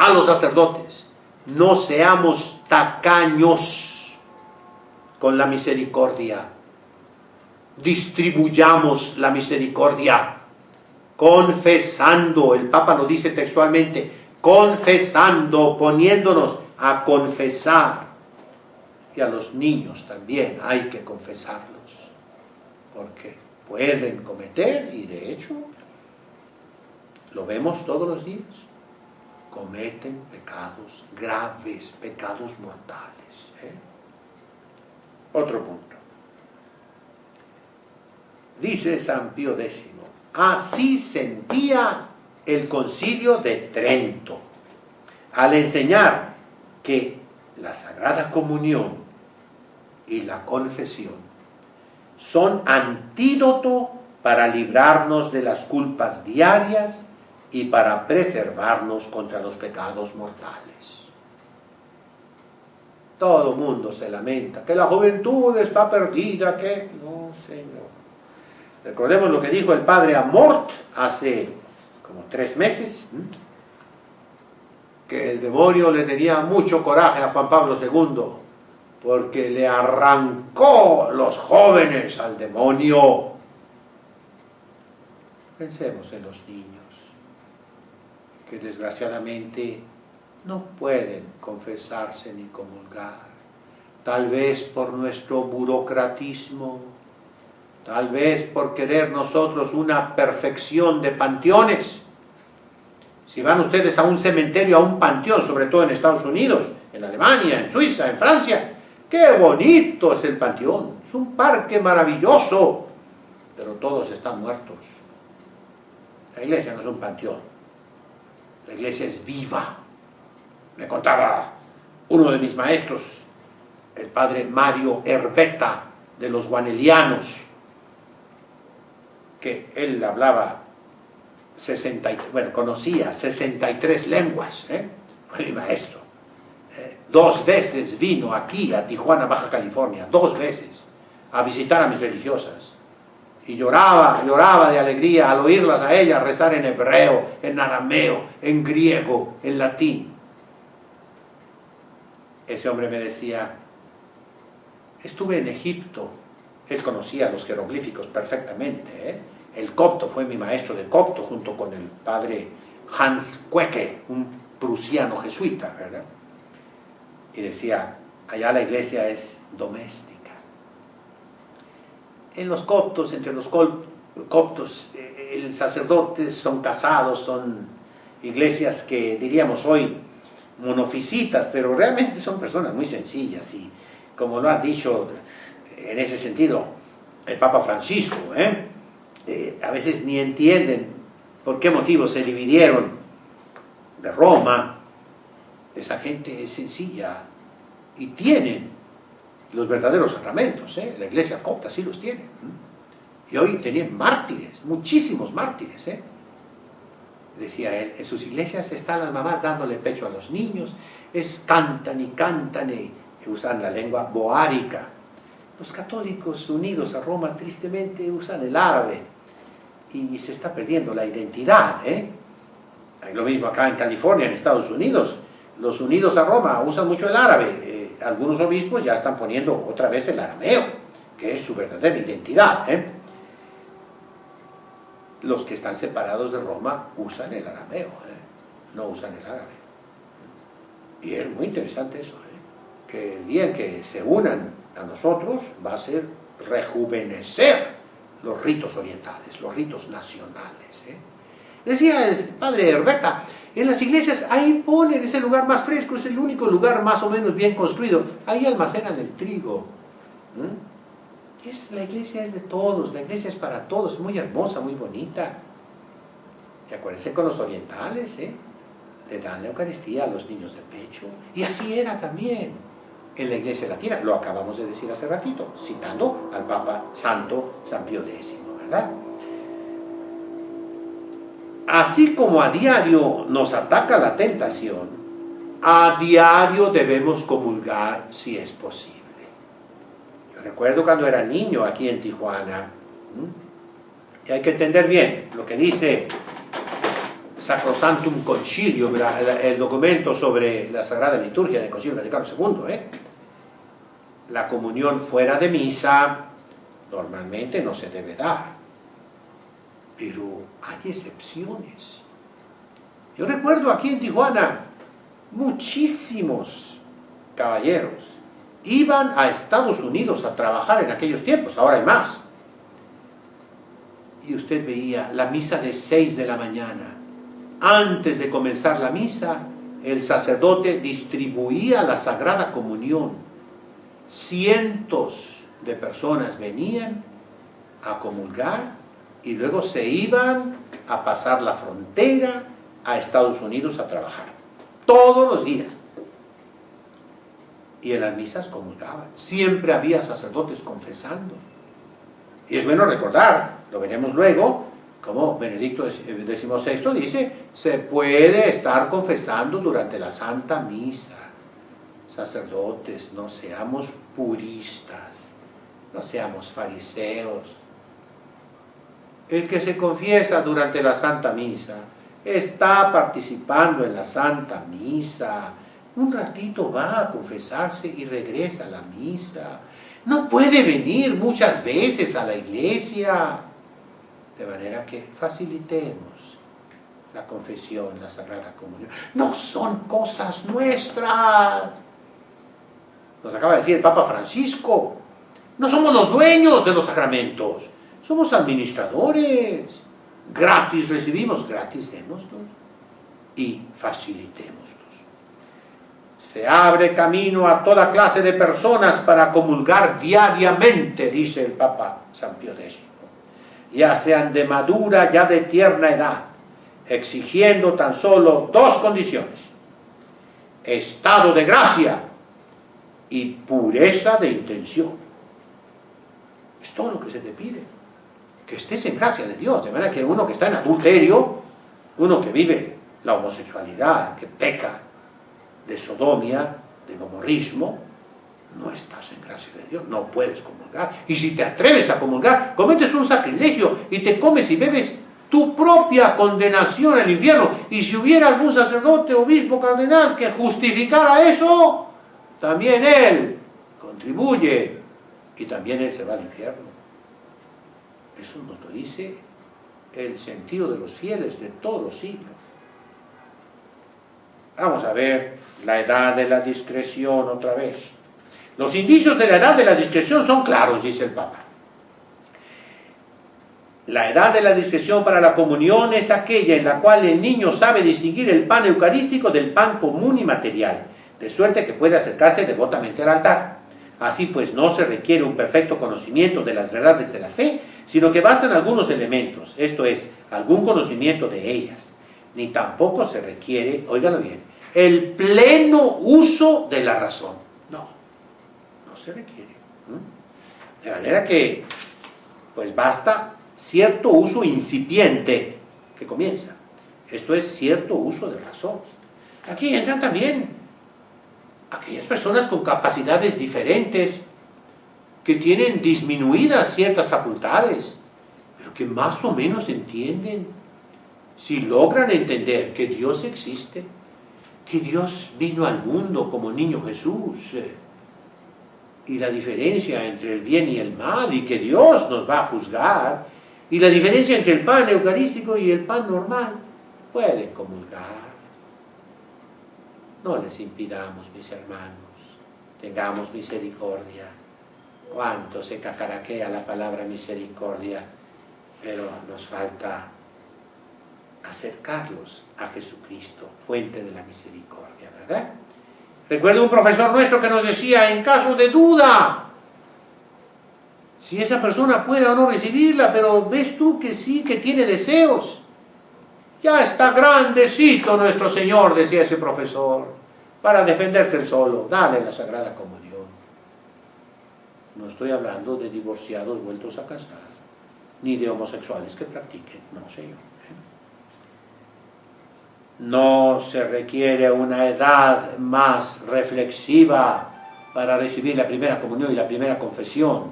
a los sacerdotes: no seamos tacaños con la misericordia, distribuyamos la misericordia, confesando, el Papa lo dice textualmente, confesando, poniéndonos a confesar. Y a los niños también hay que confesarlos, porque pueden cometer, y de hecho lo vemos todos los días, cometen pecados graves, pecados mortales. Otro punto. Dice San Pío X: así sentía el Concilio de Trento al enseñar que la Sagrada Comunión y la confesión son antídoto para librarnos de las culpas diarias y para preservarnos contra los pecados mortales. Todo el mundo se lamenta que la juventud está perdida, que no, señor. Recordemos lo que dijo el padre Amort hace como 3 meses, que el demonio le tenía mucho coraje a Juan Pablo II porque le arrancó los jóvenes al demonio. Pensemos en los niños, que desgraciadamente no pueden confesarse ni comulgar, tal vez por nuestro burocratismo, tal vez por querer nosotros una perfección de panteones. Si van ustedes a un cementerio, a un panteón, sobre todo en Estados Unidos, en Alemania, en Suiza, en Francia, ¡qué bonito es el panteón! Es un parque maravilloso, pero todos están muertos. La iglesia no es un panteón, la iglesia es viva. Me contaba uno de mis maestros, el padre Mario Herbeta, de los guanelianos, que él hablaba conocía 63 lenguas, fue mi maestro. 2 veces vino aquí a Tijuana, Baja California, 2 veces, a visitar a mis religiosas. Y lloraba de alegría al oírlas a ellas rezar en hebreo, en arameo, en griego, en latín. Ese hombre me decía: estuve en Egipto. Él conocía los jeroglíficos perfectamente, El copto, fue mi maestro de copto, junto con el padre Hans Queke, un prusiano jesuita, ¿verdad? Y decía: allá la iglesia es doméstica. En los coptos, entre los coptos, el sacerdotes son casados, son iglesias que diríamos hoy monofisitas, pero realmente son personas muy sencillas, y como lo ha dicho en ese sentido el Papa Francisco, a veces ni entienden por qué motivo se dividieron de Roma. Esa gente es sencilla y tienen los verdaderos sacramentos, la iglesia copta sí los tiene, y hoy tenían mártires, muchísimos mártires, Decía él, en sus iglesias están las mamás dándole pecho a los niños, cantan y usan la lengua boárica. Los católicos unidos a Roma tristemente usan el árabe y se está perdiendo la identidad. Hay lo mismo acá en California, en Estados Unidos. Los unidos a Roma usan mucho el árabe. Algunos obispos ya están poniendo otra vez el arameo, que es su verdadera identidad. Los que están separados de Roma usan el arameo, no usan el árabe. Y es muy interesante eso, que el día en que se unan a nosotros va a ser rejuvenecer los ritos orientales, los ritos nacionales. Decía el padre Herbeta, en las iglesias ahí ponen ese lugar más fresco, es el único lugar más o menos bien construido, ahí almacenan el trigo. La iglesia es de todos, la iglesia es para todos, es muy hermosa, muy bonita. Y acuérdense con los orientales, le dan la Eucaristía a los niños de pecho, y así era también en la iglesia latina, lo acabamos de decir hace ratito, citando al Papa Santo San Pío X, ¿verdad? Así como a diario nos ataca la tentación, a diario debemos comulgar si es posible. Yo recuerdo cuando era niño aquí en Tijuana, y hay que entender bien lo que dice Sacrosanctum Concilium, el documento sobre la Sagrada Liturgia del Concilio Vaticano II, la comunión fuera de misa normalmente no se debe dar, pero hay excepciones. Yo recuerdo aquí en Tijuana, muchísimos caballeros iban a Estados Unidos a trabajar en aquellos tiempos, ahora hay más. Y usted veía la misa de 6 de la mañana. Antes de comenzar la misa, el sacerdote distribuía la Sagrada Comunión. Cientos de personas venían a comulgar y luego se iban a pasar la frontera a Estados Unidos a trabajar. Todos los días. Y en las misas comulgaban. Siempre había sacerdotes confesando. Y es bueno recordar, lo veremos luego, como Benedicto XVI dice, se puede estar confesando durante la Santa Misa. Sacerdotes, no seamos puristas, no seamos fariseos. El que se confiesa durante la Santa Misa está participando en la Santa Misa. Un ratito va a confesarse y regresa a la misa. No puede venir muchas veces a la iglesia. De manera que facilitemos la confesión, la Sagrada Comunión. No son cosas nuestras. Nos acaba de decir el Papa Francisco. No somos los dueños de los sacramentos. Somos administradores. Gratis recibimos, gratis démoslos. Y facilitémoslos. Se abre camino a toda clase de personas para comulgar diariamente, dice el Papa San Pío X, ya sean de madura, ya de tierna edad, exigiendo tan solo 2 condiciones: estado de gracia y pureza de intención. Es todo lo que se te pide, que estés en gracia de Dios, de manera que uno que está en adulterio, uno que vive la homosexualidad, que peca de sodomía, de gomorrismo, no estás en gracia de Dios, no puedes comulgar. Y si te atreves a comulgar, cometes un sacrilegio y te comes y bebes tu propia condenación al infierno. Y si hubiera algún sacerdote, obispo, cardenal que justificara eso, también él contribuye y también él se va al infierno. Eso nos lo dice el sentido de los fieles de todos los siglos. Vamos a ver la edad de la discreción otra vez. Los indicios de la edad de la discreción son claros, dice el Papa. La edad de la discreción para la comunión es aquella en la cual el niño sabe distinguir el pan eucarístico del pan común y material, de suerte que puede acercarse devotamente al altar. Así pues, no se requiere un perfecto conocimiento de las verdades de la fe, sino que bastan algunos elementos, esto es, algún conocimiento de ellas. Ni tampoco se requiere, óigalo bien, el pleno uso de la razón. No se requiere. De manera que, pues basta cierto uso incipiente que comienza. Esto es cierto uso de razón. Aquí entran también aquellas personas con capacidades diferentes, que tienen disminuidas ciertas facultades, pero que más o menos entienden. Si logran entender que Dios existe, que Dios vino al mundo como niño Jesús, y la diferencia entre el bien y el mal, y que Dios nos va a juzgar, y la diferencia entre el pan eucarístico y el pan normal, pueden comulgar. No les impidamos, mis hermanos, tengamos misericordia. Cuánto se cacaraquea la palabra misericordia, pero nos falta acercarlos a Jesucristo, fuente de la misericordia, ¿verdad? Recuerdo un profesor nuestro que nos decía, en caso de duda, si esa persona puede o no recibirla, pero ves tú que sí, que tiene deseos. Ya está grandecito nuestro Señor, decía ese profesor, para defenderse él solo, dale la Sagrada Comunión. No estoy hablando de divorciados vueltos a casar, ni de homosexuales que practiquen, no, Señor. No se requiere una edad más reflexiva para recibir la primera comunión y la primera confesión.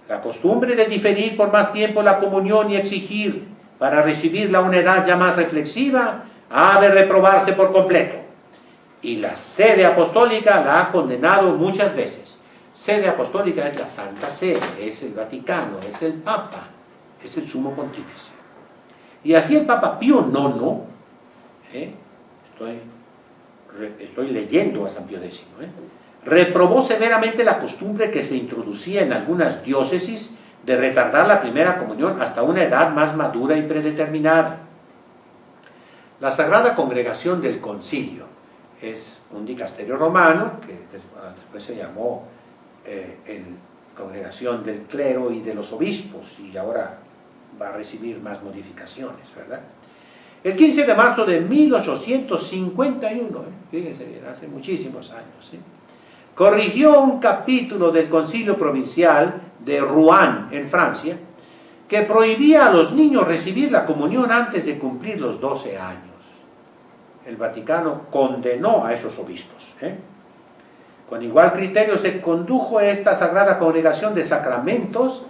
La costumbre de diferir por más tiempo la comunión y exigir para recibirla a una edad ya más reflexiva, ha de reprobarse por completo. Y la sede apostólica la ha condenado muchas veces. Sede apostólica es la Santa Sede, es el Vaticano, es el Papa, es el Sumo Pontífice. Y así el Papa Pío IX, estoy leyendo a San Pío X, reprobó severamente la costumbre que se introducía en algunas diócesis de retardar la primera comunión hasta una edad más madura y predeterminada. La Sagrada Congregación del Concilio es un dicasterio romano que después se llamó Congregación del Clero y de los Obispos, y ahora va a recibir más modificaciones, ¿verdad? El 15 de marzo de 1851, fíjense bien, hace muchísimos años, corrigió un capítulo del Concilio Provincial de Rouen, en Francia, que prohibía a los niños recibir la comunión antes de cumplir los 12 años. El Vaticano condenó a esos obispos. Con igual criterio se condujo esta Sagrada Congregación de Sacramentos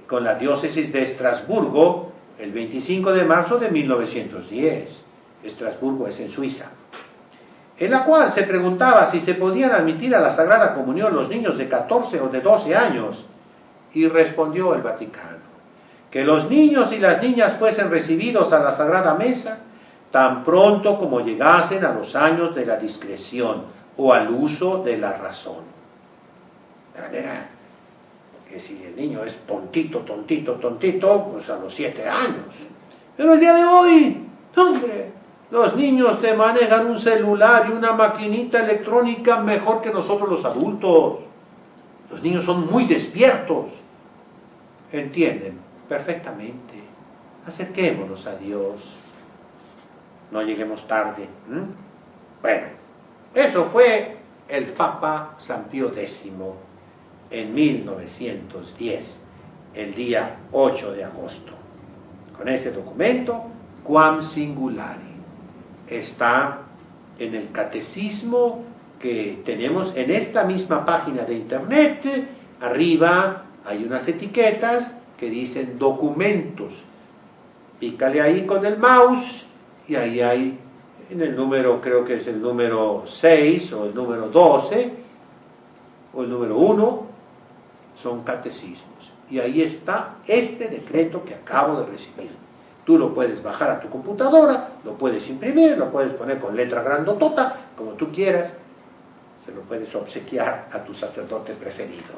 con la diócesis de Estrasburgo el 25 de marzo de 1910. Estrasburgo es en Suiza. En la cual se preguntaba si se podían admitir a la Sagrada Comunión los niños de 14 o de 12 años. Y respondió el Vaticano, que los niños y las niñas fuesen recibidos a la Sagrada Mesa tan pronto como llegasen a los años de la discreción o al uso de la razón. De manera que si el niño es tontito, pues a los 7 años. Pero el día de hoy, hombre, los niños te manejan un celular y una maquinita electrónica mejor que nosotros los adultos. Los niños son muy despiertos. Entienden perfectamente. Acerquémonos a Dios. No lleguemos tarde. Bueno, eso fue el Papa San Pío X en 1910, el día 8 de agosto. Con ese documento, Quam Singulari, está en el catecismo que tenemos en esta misma página de internet. Arriba hay unas etiquetas que dicen documentos. Pícale ahí con el mouse y ahí hay, en el número, creo que es el número 6 o el número 12 o el número 1, son catecismos. Y ahí está este decreto que acabo de recibir. Tú lo puedes bajar a tu computadora, lo puedes imprimir, lo puedes poner con letra grandotota, como tú quieras. Se lo puedes obsequiar a tu sacerdote preferido,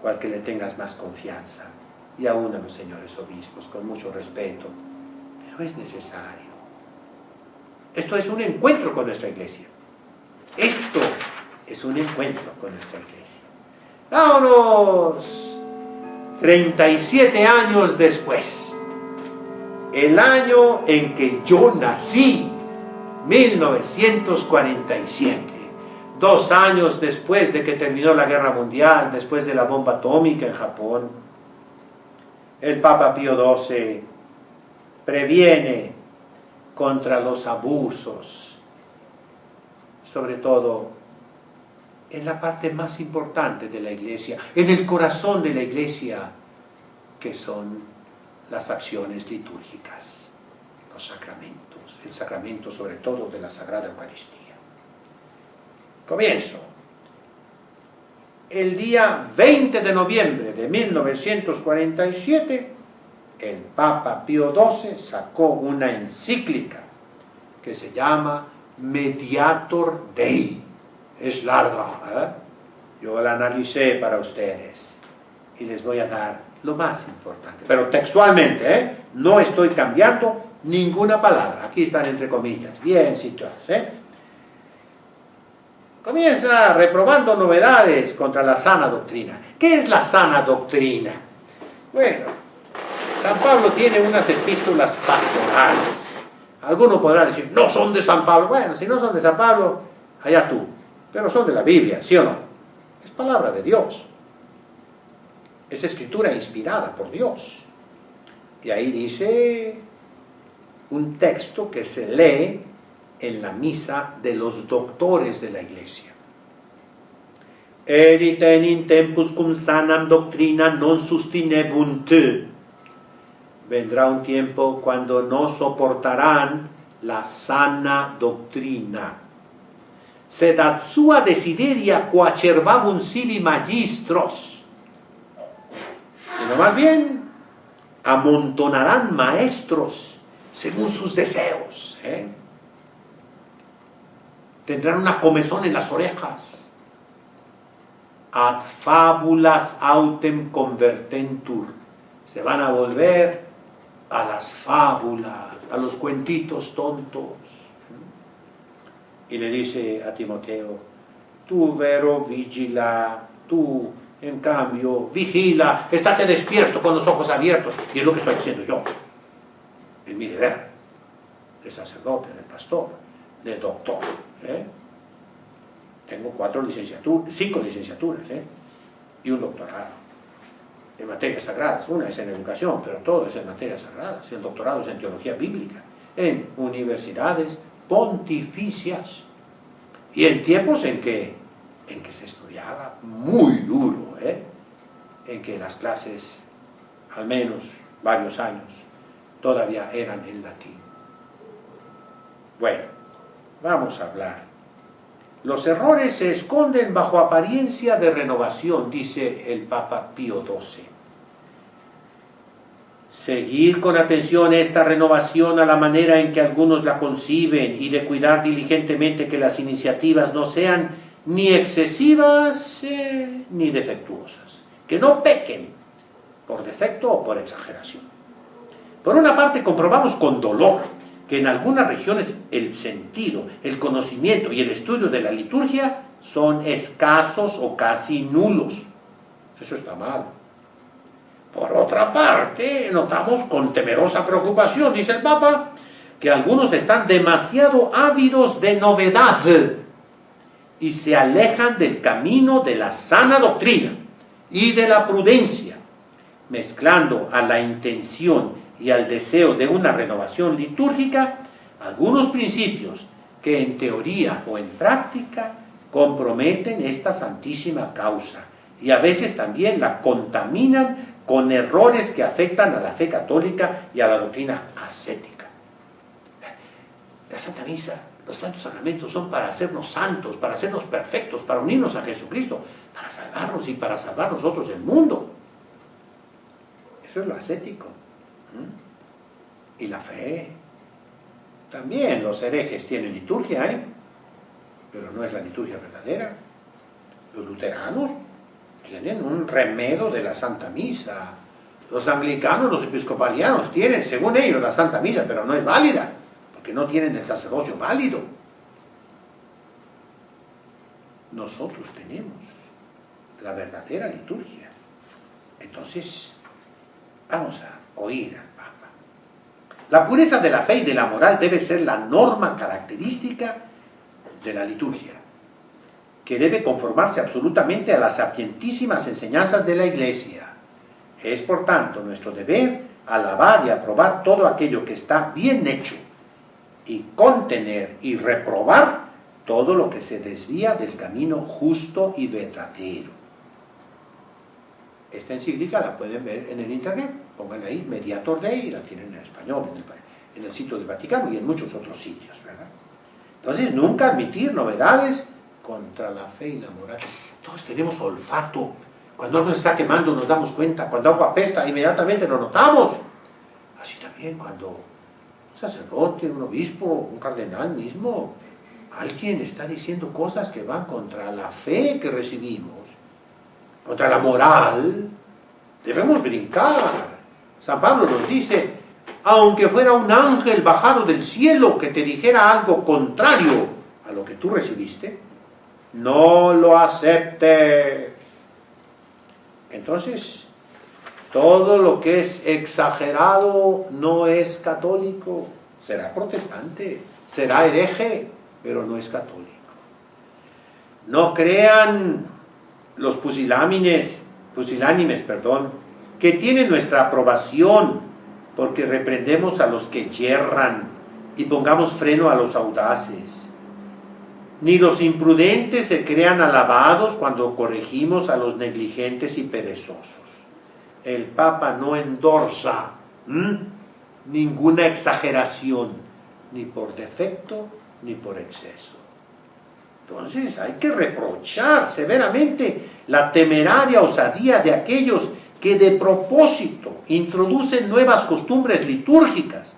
o al que le tengas más confianza. Y aún a los señores obispos, con mucho respeto. Pero es necesario. Esto es un encuentro con nuestra iglesia. Esto es un encuentro con nuestra iglesia. ¡Vámonos! 37 años después, el año en que yo nací, 1947, 2 años después de que terminó la Guerra Mundial, después de la bomba atómica en Japón, el Papa Pío XII previene contra los abusos, sobre todo en la parte más importante de la iglesia, en el corazón de la iglesia, que son las acciones litúrgicas, los sacramentos, el sacramento sobre todo de la Sagrada Eucaristía. Comienzo. El día 20 de noviembre de 1947, el Papa Pío XII sacó una encíclica que se llama Mediator Dei. Es larga, yo la analicé para ustedes y les voy a dar lo más importante, pero textualmente, no estoy cambiando ninguna palabra, aquí están entre comillas, bien situadas. Comienza reprobando novedades contra la sana doctrina. ¿Qué es la sana doctrina? Bueno, San Pablo tiene unas epístolas pastorales. Alguno podrá decir, no son de San Pablo. Bueno, si no son de San Pablo, allá tú. Pero son de la Biblia, ¿sí o no? Es palabra de Dios. Es escritura inspirada por Dios. Y ahí dice un texto que se lee en la misa de los doctores de la iglesia. Erit in tempus cum sanam doctrina non sustinebunt. vendrá un tiempo cuando no soportarán la sana doctrina. Sed ad sua desideria coacervabunt sibi magistros, sino más bien amontonarán maestros según sus deseos. Tendrán una comezón en las orejas. Ad fabulas autem convertentur. Se van a volver a las fábulas, a los cuentitos tontos. Y le dice a Timoteo, tú vero vigila, tú en cambio vigila, estate despierto con los ojos abiertos. Y es lo que estoy haciendo yo, en mi deber, de sacerdote, de pastor, de doctor. Tengo 5 licenciaturas y un doctorado en materias sagradas. Una es en educación, pero todo es en materias sagradas. El doctorado es en teología bíblica, en universidades pontificias, y en tiempos en que se estudiaba muy duro, en que las clases, al menos varios años, todavía eran en latín. Bueno, vamos a hablar. Los errores se esconden bajo apariencia de renovación, dice el Papa Pío XII. Seguir con atención esta renovación a la manera en que algunos la conciben y de cuidar diligentemente que las iniciativas no sean ni excesivas ni defectuosas, que no pequen por defecto o por exageración. Por una parte, comprobamos con dolor que en algunas regiones el sentido, el conocimiento y el estudio de la liturgia son escasos o casi nulos. Eso está mal. Por otra parte, notamos con temerosa preocupación, dice el Papa, que algunos están demasiado ávidos de novedad y se alejan del camino de la sana doctrina y de la prudencia, mezclando a la intención y al deseo de una renovación litúrgica algunos principios que en teoría o en práctica comprometen esta santísima causa y a veces también la contaminan con errores que afectan a la fe católica y a la doctrina ascética. La Santa Misa, los santos sacramentos son para hacernos santos, para hacernos perfectos, para unirnos a Jesucristo, para salvarnos y para salvar nosotros del mundo. Eso es lo ascético. Y la fe. También los herejes tienen liturgia, pero no es la liturgia verdadera. Los luteranos tienen un remedo de la Santa Misa. Los anglicanos, los episcopalianos tienen, según ellos, la Santa Misa, pero no es válida, porque no tienen el sacerdocio válido. Nosotros tenemos la verdadera liturgia. Entonces, vamos a oír al Papa. La pureza de la fe y de la moral debe ser la norma característica de la liturgia, que debe conformarse absolutamente a las sapientísimas enseñanzas de la Iglesia. Es, por tanto, nuestro deber alabar y aprobar todo aquello que está bien hecho y contener y reprobar todo lo que se desvía del camino justo y verdadero. Esta encíclica la pueden ver en el internet, pónganle ahí Mediator Dei, y la tienen en español en el sitio del Vaticano y en muchos otros sitios, ¿verdad? Entonces, nunca admitir novedades contra la fe y la moral. Todos tenemos olfato. Cuando algo se está quemando nos damos cuenta. Cuando algo apesta, inmediatamente lo notamos. Así también cuando un sacerdote, un obispo, un cardenal mismo, alguien está diciendo cosas que van contra la fe que recibimos, contra la moral, debemos brincar. San Pablo nos dice, aunque fuera un ángel bajado del cielo que te dijera algo contrario a lo que tú recibiste, no lo aceptes. Entonces, todo lo que es exagerado no es católico. Será protestante, será hereje, pero no es católico. No crean los pusilánimes, que tienen nuestra aprobación, porque reprendemos a los que yerran y pongamos freno a los audaces. Ni los imprudentes se crean alabados cuando corregimos a los negligentes y perezosos. El Papa no endorsa ¿Mm? Ninguna exageración, ni por defecto ni por exceso. Entonces hay que reprochar severamente la temeraria osadía de aquellos que de propósito introducen nuevas costumbres litúrgicas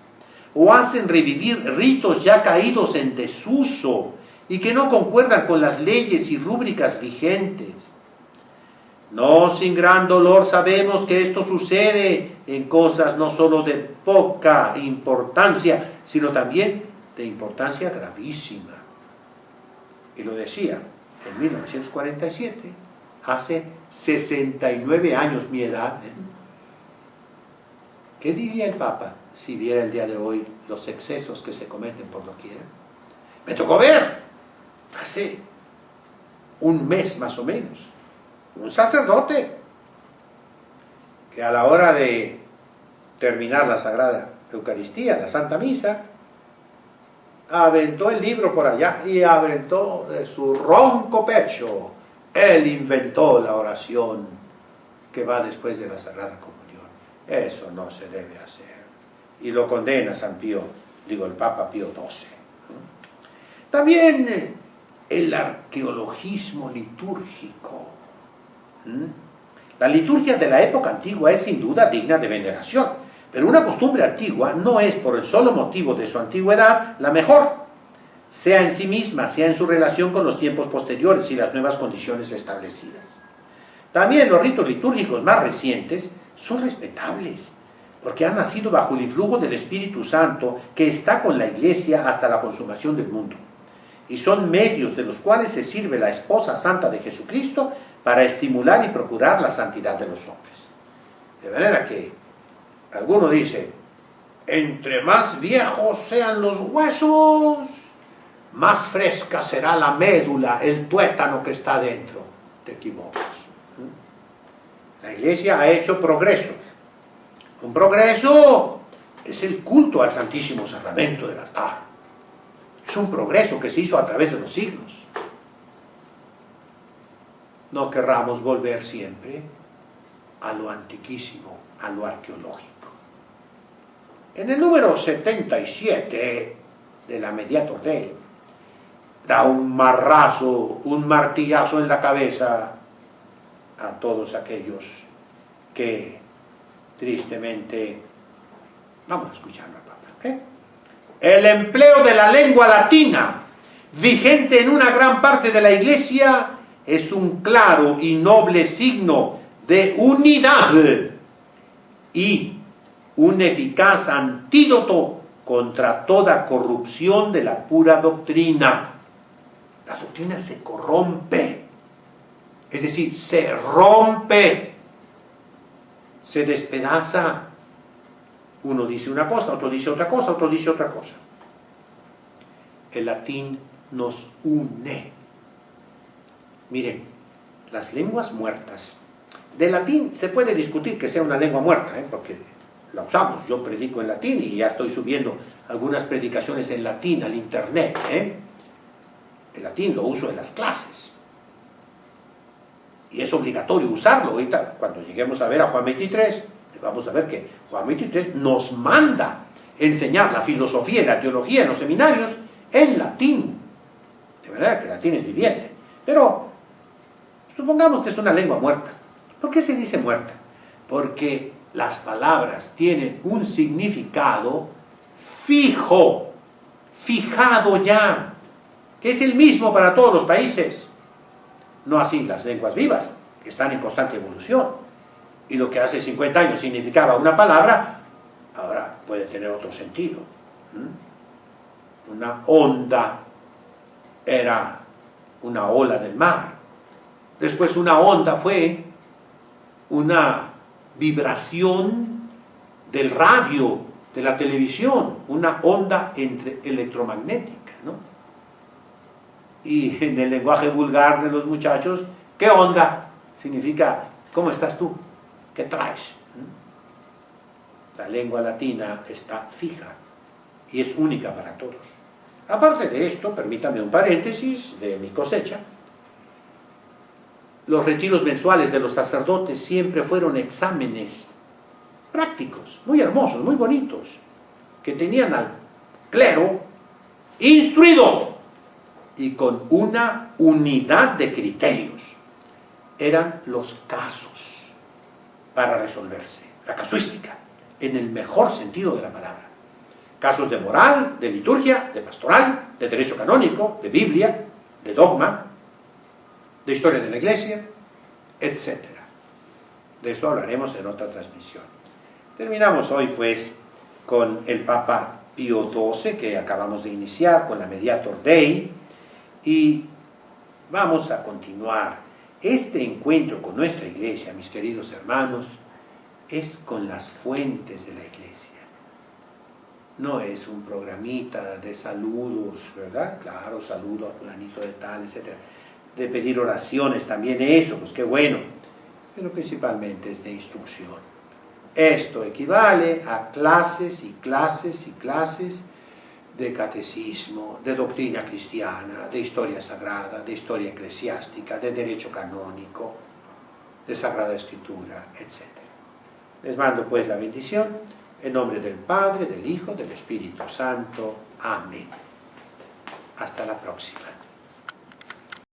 o hacen revivir ritos ya caídos en desuso y que no concuerdan con las leyes y rúbricas vigentes. No sin gran dolor sabemos que esto sucede en cosas no solo de poca importancia, sino también de importancia gravísima. Y lo decía en 1947, hace 69 años mi edad. ¿Qué diría el Papa si viera el día de hoy los excesos que se cometen por doquier? Me tocó ver, hace un mes más o menos, un sacerdote que a la hora de terminar la Sagrada Eucaristía, la Santa Misa, aventó el libro por allá y aventó de su ronco pecho. Él inventó la oración que va después de la Sagrada Comunión. Eso no se debe hacer. Y lo condena el Papa Pío XII. También el arqueologismo litúrgico. La liturgia de la época antigua es sin duda digna de veneración, pero una costumbre antigua no es por el solo motivo de su antigüedad la mejor, sea en sí misma, sea en su relación con los tiempos posteriores y las nuevas condiciones establecidas. También los ritos litúrgicos más recientes son respetables, porque han nacido bajo el influjo del Espíritu Santo que está con la Iglesia hasta la consumación del mundo, y son medios de los cuales se sirve la esposa santa de Jesucristo para estimular y procurar la santidad de los hombres. De manera que alguno dice, entre más viejos sean los huesos, más fresca será la médula, el tuétano que está dentro. Te equivocas. La Iglesia ha hecho progresos. Un progreso es el culto al Santísimo Sacramento del altar. Es un progreso que se hizo a través de los siglos. No querramos volver siempre a lo antiquísimo, a lo arqueológico. En el número 77 de la Mediator Dei, da un marrazo, un martillazo en la cabeza a todos aquellos que tristemente... Vamos a escucharlo al Papa, ¿ok? El empleo de la lengua latina, vigente en una gran parte de la Iglesia, es un claro y noble signo de unidad y un eficaz antídoto contra toda corrupción de la pura doctrina. La doctrina se corrompe, es decir, se rompe, se despedaza. Uno dice una cosa, otro dice otra cosa, otro dice otra cosa. El latín nos une. Miren, las lenguas muertas. Del latín se puede discutir que sea una lengua muerta, porque la usamos. Yo predico en latín y ya estoy subiendo algunas predicaciones en latín al internet. El latín lo uso en las clases. Y es obligatorio usarlo. Ahorita, cuando lleguemos a ver a Juan 23, vamos a ver que Juan 23 nos manda enseñar la filosofía y la teología en los seminarios en latín. De verdad que el latín es viviente. Pero supongamos que es una lengua muerta. ¿Por qué se dice muerta? Porque las palabras tienen un significado fijo, fijado ya, que es el mismo para todos los países. No así las lenguas vivas, que están en constante evolución. Y lo que hace 50 años significaba una palabra, ahora puede tener otro sentido. Una onda era una ola del mar. Después una onda fue una vibración del radio, de la televisión, una onda electromagnética, ¿no? Y en el lenguaje vulgar de los muchachos, ¿qué onda? Significa, ¿cómo estás tú? ¿Qué traes? La lengua latina está fija y es única para todos. Aparte de esto, permítame un paréntesis de mi cosecha. Los retiros mensuales de los sacerdotes siempre fueron exámenes prácticos, muy hermosos, muy bonitos, que tenían al clero instruido y con una unidad de criterios. Eran los casos para resolverse, la casuística, en el mejor sentido de la palabra. Casos de moral, de liturgia, de pastoral, de derecho canónico, de Biblia, de dogma, de historia de la Iglesia, etc. De eso hablaremos en otra transmisión. Terminamos hoy, pues, con el Papa Pío XII, que acabamos de iniciar, con la Mediator Dei, y vamos a continuar. Este encuentro con nuestra Iglesia, mis queridos hermanos, es con las fuentes de la Iglesia. No es un programita de saludos, ¿verdad? Claro, saludo a fulanito de tal, etc. De pedir oraciones, también eso, pues qué bueno. Pero principalmente es de instrucción. Esto equivale a clases y clases y clases de catecismo, de doctrina cristiana, de historia sagrada, de historia eclesiástica, de derecho canónico, de Sagrada Escritura, etc. Les mando pues la bendición. En nombre del Padre, del Hijo, del Espíritu Santo. Amén. Hasta la próxima.